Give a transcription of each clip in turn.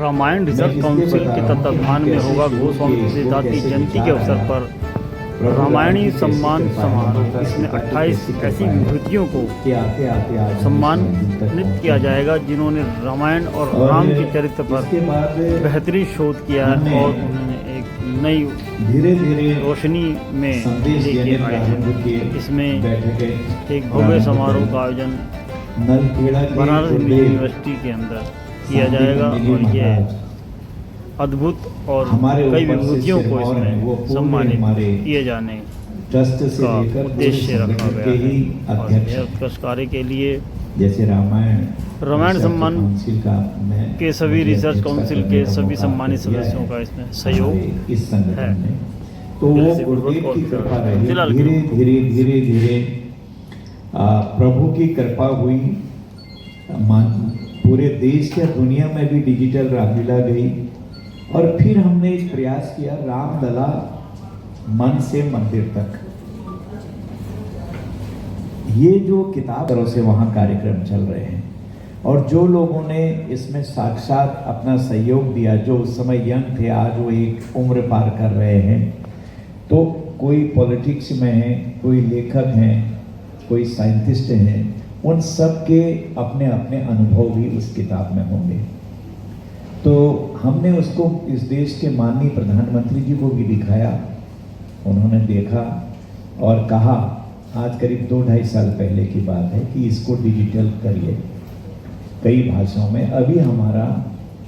Ramayan research council के तत्वाधान में होगा गोस्वामी तुलसीदास की जयंती के अवसर पर रामायणी सम्मान समारोह। इसमें 28 ऐसी विभूतियों को सम्मानित किया जाएगा जिन्होंने रामायण और राम के चरित्र पर बेहतरीन शोध किया है और उन्होंने एक नई रोशनी में लेके आए हैं। इसमें एक भव्य समारोह का आयोजन बनारस हिंदू यूनिवर्सिटी के अंदर किया जाएगा और ये अद्भुत और कई विभूतियों को इसमें सम्मानित किए जाने का उद्देश्य रखा गया है। और यह उत्कृष्ट कार्य के लिए जैसे रामायण सम्मान के सभी रिसर्च काउंसिल के सभी सम्मानित सदस्यों का इसमें सहयोग इस है। संगठन में तो वो गुरुदेव की कृपा रही। धीरे धीरे प्रभु की कृपा हुई। पूरे देश या दुनिया में भी डिजिटल रामलीला गई और फिर हमने एक प्रयास किया रामलला मन से मंदिर तक। ये जो किताब तरह से वहाँ कार्यक्रम चल रहे हैं और जो लोगों ने इसमें साक्षात अपना सहयोग दिया, जो उस समय यंग थे, आज वो एक उम्र पार कर रहे हैं। तो कोई पॉलिटिक्स में है, कोई लेखक हैं, कोई साइंटिस्ट हैं, उन सब के अपने अपने अनुभव भी उस किताब में होंगे। तो हमने उसको इस देश के माननीय प्रधानमंत्री जी को भी दिखाया। उन्होंने देखा और कहा, आज करीब 2-2.5 साल पहले की बात है, कि इसको डिजिटल करिए कई भाषाओं में। अभी हमारा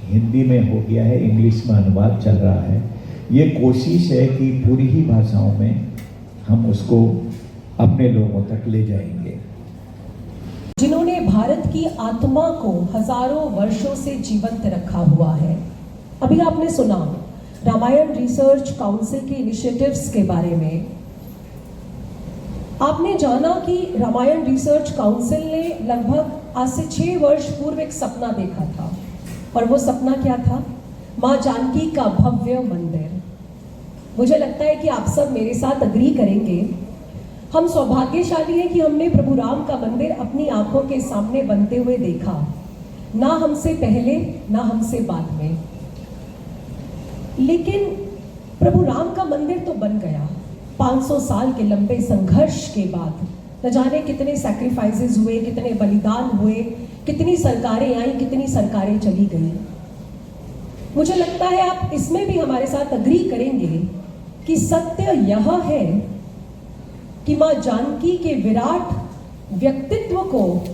हिंदी में हो गया है, इंग्लिश में अनुवाद चल रहा है। ये कोशिश है कि पूरी ही भाषाओं में हम उसको अपने लोगों तक ले जाएंगे। जिन्होंने भारत की आत्मा को हजारों वर्षों से जीवंत रखा हुआ है। अभी आपने सुना रामायण रिसर्च काउंसिल के इनिशिएटिव्स के बारे में। आपने जाना कि रामायण रिसर्च काउंसिल ने लगभग आज से 6 वर्ष पूर्व एक सपना देखा था और वो सपना क्या था? मां जानकी का भव्य मंदिर। मुझे लगता है कि आप सब मेरे साथ अग्री करेंगे, हम सौभाग्यशाली हैं कि हमने प्रभु राम का मंदिर अपनी आंखों के सामने बनते हुए देखा, ना हमसे पहले ना हमसे बाद में। लेकिन प्रभु राम का मंदिर तो बन गया 500 साल के लंबे संघर्ष के बाद। न जाने कितने सैक्रिफाइसेस हुए, कितने बलिदान हुए, कितनी सरकारें आई, कितनी सरकारें चली गई। मुझे लगता है आप इसमें भी हमारे साथ अग्री करेंगे कि सत्य यह है कि मां जानकी के विराट व्यक्तित्व को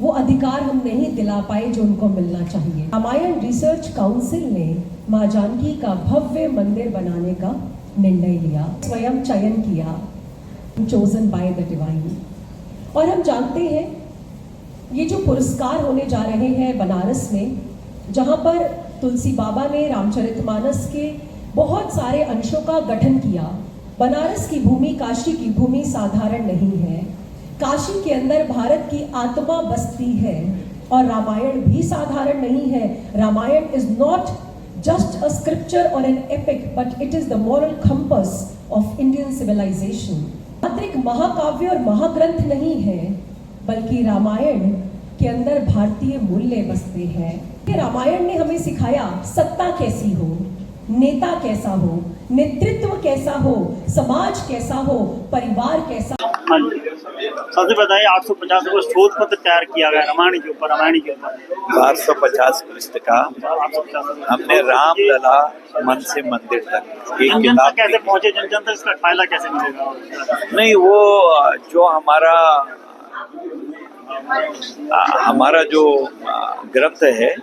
वो अधिकार हम नहीं दिला पाए जो उनको मिलना चाहिए। रामायण रिसर्च काउंसिल ने मां जानकी का भव्य मंदिर बनाने का निर्णय लिया, स्वयं चयन किया, चोजन बाय द डिवाइन। और हम जानते हैं ये जो पुरस्कार होने जा रहे हैं बनारस में, जहां पर तुलसी बाबा ने रामचरितमानस के बहुत सारे अंशों का गठन किया। बनारस की भूमि, काशी की भूमि साधारण नहीं है। काशी के अंदर भारत की आत्मा बसती है और रामायण भी साधारण नहीं है। Ramayana is not just a scripture और an epic, but it is the moral compass of Indian civilization. मात्र एक महाकाव्य और महाग्रंथ नहीं है, बल्कि रामायण के अंदर भारतीय मूल्य बसते हैं। रामायण ने हमें सिखाया सत्ता कैसी हो, नेता कैसा हो, नेतृत्व कैसा हो, समाज कैसा हो, परिवार कैसा। सबसे बताइए, 850 को शोध पत्र तैयार किया गया रामायण के ऊपर, 1250 पृष्ठ का हमने रामलला मन से मंदिर तक एक किताब। कैसे पहुंचे जन जन तक, इसका फायदा कैसे मिलेगा? नहीं, वो जो हमारा जो ग्रंथ है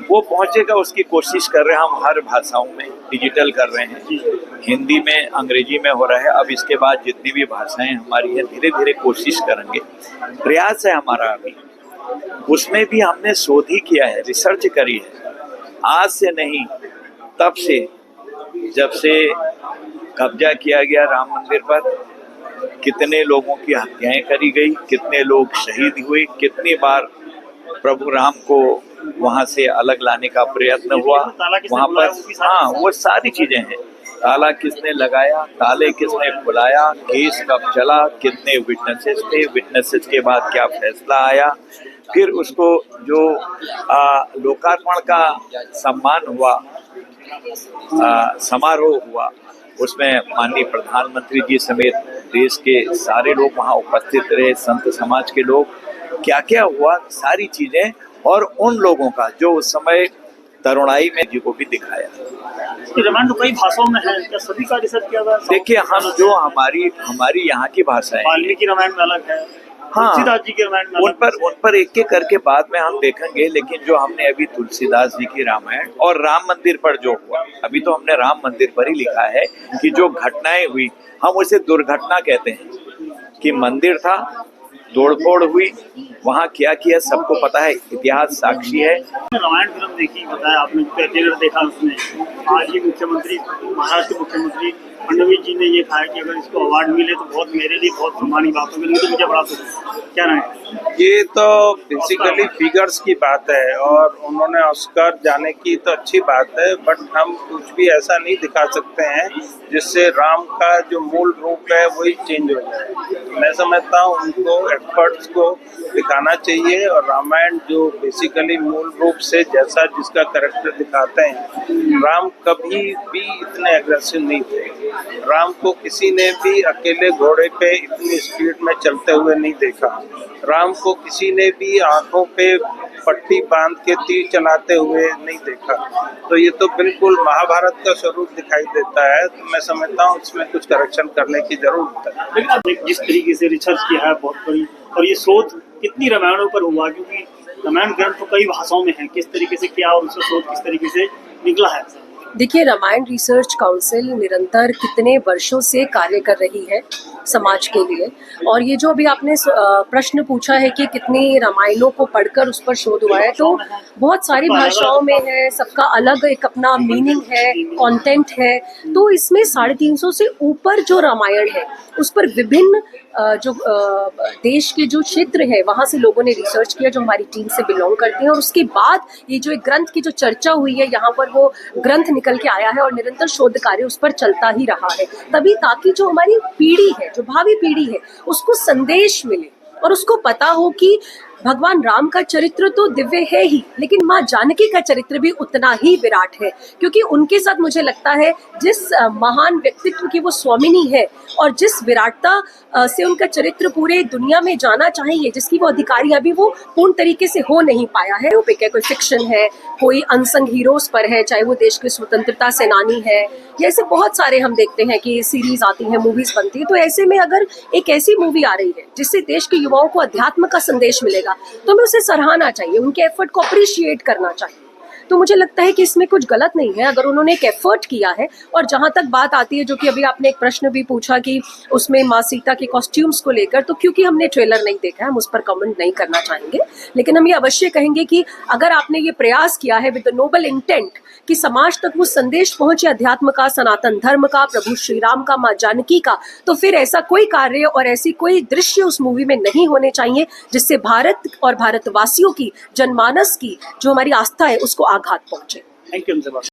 वो पहुंचेगा, उसकी कोशिश कर रहे हैं। हम हर भाषाओं में डिजिटल कर रहे हैं, हिंदी में, अंग्रेजी में हो रहा है। अब इसके बाद जितनी भी भाषाएं हमारी हैं, धीरे धीरे कोशिश करेंगे। प्रयास है हमारा अभी, उसमें भी हमने शोध ही किया है, रिसर्च करी है। आज से नहीं, तब से, जब से कब्जा किया गया राम मंदिर पर, कितने लोगों की हत्याएं करी गई, कितने लोग शहीद हुए, कितनी बार प्रभु राम को वहां से अलग लाने का प्रयत्न हुआ। वहां पर वो सारी चीजें हैं। ताला किसने लगाया, ताले किसने खुलाया, केस कब चला, कितने विटनेसेस थे, विटनेसेस के बाद क्या फैसला आया, फिर उसको जो लोकार्पण का सम्मान हुआ, समारोह हुआ, उसमें माननीय प्रधानमंत्री जी समेत देश के सारे लोग वहाँ उपस्थित रहे, संत समाज के लोग, क्या क्या हुआ सारी चीजें, और उन लोगों का जो उस समय तरुणाई में जी को भी दिखाया। रामायण तो कई भाषाओं में है, क्या सभी का रिसर्च किया गया? देखिए, हम जो हमारी यहाँ की भाषाएं, वाल्मीकि रामायण में अलग है, तुलसीदास जी के रामायण में उन पर एक एक करके बाद में हम देखेंगे, लेकिन जो हमने अभी तुलसीदास जी की रामायण और राम मंदिर पर जो हुआ, अभी तो हमने राम मंदिर पर ही लिखा है कि जो घटनाएं हुई, हम उसे दुर्घटना कहते हैं कि मंदिर था, तोड़फोड़ हुई, वहाँ क्या किया सबको पता है, इतिहास साक्षी है। रामायण फिल्म देखी, बताया आपने, ट्रेलर देखा उसमें, आज ही मुख्यमंत्री, महाराष्ट्र के मुख्यमंत्री फडणवीस जी ने ये कहा कि अगर इसको अवार्ड मिले तो बहुत, मेरे लिए बहुत सम्मानी बात होगी, तो मुझे बड़ा क्या रहा है? ये तो बेसिकली फिगर्स की बात है, और उन्होंने ऑस्कर जाने की तो अच्छी बात है, बट हम कुछ भी ऐसा नहीं दिखा सकते हैं जिससे राम का जो मूल रूप है वही चेंज हो जाए। मैं समझता हूँ उनको एक्सपर्ट्स को दिखाना चाहिए, और रामायण जो बेसिकली मूल रूप से जैसा जिसका कैरेक्टर दिखाते हैं, राम कभी भी इतने एग्रेसिव नहीं थे। राम को किसी ने भी अकेले घोड़े पे इतनी स्पीड में चलते हुए नहीं देखा। राम को किसी ने भी आंखों पे पट्टी बांध के तीर चलाते हुए नहीं देखा। तो ये तो बिल्कुल महाभारत का स्वरूप दिखाई देता है। तो मैं समझता हूँ इसमें कुछ करेक्शन करने की जरूरत है। लेकिन जिस तरीके से रिसर्च किया है बहुत बड़ी, और ये शोध कितनी रामायणों पर हुआ, क्योंकि रामायण ग्रंथ तो कई भाषाओं में है, किस तरीके से किया और उसका शोध किस तरीके से निकला है? देखिए, रामायण रिसर्च काउंसिल निरंतर कितने वर्षों से कार्य कर रही है समाज के लिए, और ये जो अभी आपने प्रश्न पूछा है कि कितनी रामायणों को पढ़कर उस पर शोध हुआ है, तो बहुत सारी भाषाओं में है, सबका अलग एक अपना मीनिंग है, कंटेंट है। तो इसमें 350 से ऊपर जो रामायण है उस पर विभिन्न जो देश के जो क्षेत्र है वहाँ से लोगों ने रिसर्च किया, जो हमारी टीम से बिलोंग करते हैं, और उसके बाद ये जो एक ग्रंथ की जो चर्चा हुई है यहाँ पर, वो ग्रंथ निकल के आया है, और निरंतर शोध कार्य उस पर चलता ही रहा है, तभी ताकि जो हमारी पीढ़ी है, जो भावी पीढ़ी है, उसको संदेश मिले और उसको पता हो कि भगवान राम का चरित्र तो दिव्य है ही, लेकिन माँ जानकी का चरित्र भी उतना ही विराट है, क्योंकि उनके साथ मुझे लगता है जिस महान व्यक्तित्व की वो स्वामिनी है, और जिस विराटता से उनका चरित्र पूरे दुनिया में जाना चाहिए, जिसकी वो अधिकारी अभी वो पूर्ण तरीके से हो नहीं पाया है। वो कोई फिक्शन है, कोई अनसंग हीरोज पर है, चाहे वो देश के स्वतंत्रता सेनानी है, या ऐसे बहुत सारे हम देखते हैं कि सीरीज आती है, मूवीज बनती है। तो ऐसे में अगर एक ऐसी मूवी आ रही है जिससे देश के युवाओं को अध्यात्म का संदेश मिलेगा, तो हमें उसे सराहना चाहिए, उनके एफर्ट को अप्रिशिएट करना चाहिए। तो मुझे लगता है कि इसमें कुछ गलत नहीं है अगर उन्होंने एक एफर्ट किया है। और जहाँ तक बात आती है, जो कि अभी आपने एक प्रश्न भी पूछा कि उसमें माँ सीता के कॉस्ट्यूम्स को लेकर, तो क्योंकि हमने ट्रेलर नहीं देखा है, हम उस पर कमेंट नहीं करना चाहेंगे, लेकिन हम ये अवश्य कहेंगे कि अगर आपने ये प्रयास किया है विद द नोबल इंटेंट कि समाज तक वो संदेश पहुंचे अध्यात्म का, सनातन धर्म का, प्रभु श्री राम का, माँ जानकी का, तो फिर ऐसा कोई कार्य और ऐसी कोई दृश्य उस मूवी में नहीं होने चाहिए जिससे भारत और भारतवासियों की जनमानस की जो हमारी आस्था है उसको आघात पहुंचे। Thank you.